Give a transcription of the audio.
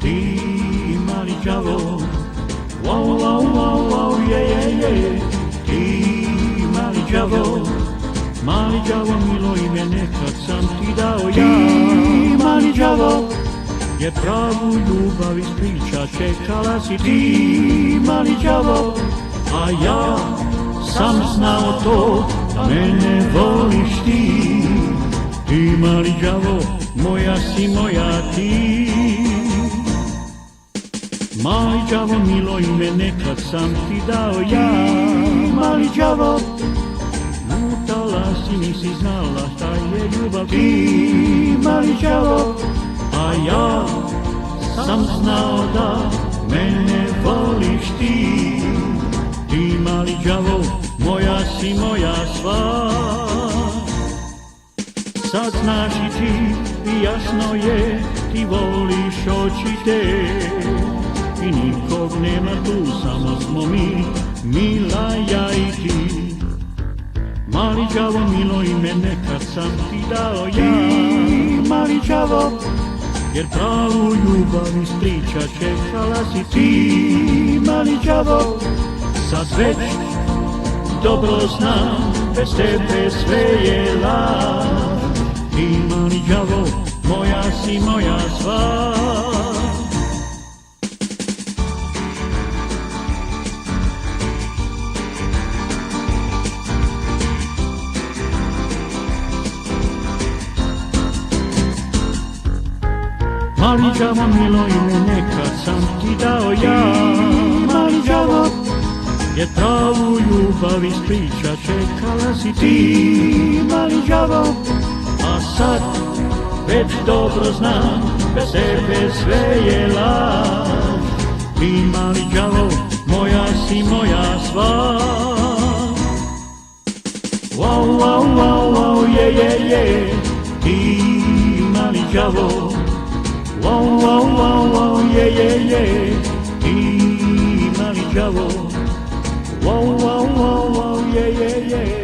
Ti mali đavo, wow, wow, wow, wow, Ti mali đavo, milo ime nekad sam ti dao ja. Mali đavo, je pravu ljubav ispriča, čekala si ti, mali đavo, a ja sam znao to, da mene voliš ti. Ti mali đavo, moja si moja ti. Mali đavo, milo ime nekad sam ti dao ja. Mali đavo, lutala si, nisi znala šta je ljubav ti. Mali đavo, a ja sam znao da mene voliš ti. Ti mali đavo, moja si moja sva. Sad znaš i ti, i jasno je, ti voliš oči te. I nikog nema tu, samo smo mi, mila ja i ti. Mali đavo, milo ime nekad sam ti dao ja. Mali đavo, jer pravu ljubav ispriča, čekala si ti. Mali đavo, sad već dobro znam, bez tebe sve je laž. Ti mali đavo, moja si moja sva. Mali đavo, milo ime nekad sam ti dao ja. Mali đavo, jer pravu ljubav ispriča, čekala si ti. Mali đavo, a sad već dobro znam, bez tebe sve je laž. Ti mali đavo, moja si moja sva. Wow, wow, wow, wow, Ti mali đavo, wow, wow, wow, wow, Ti mali đavo, wow, wow, wow, wow,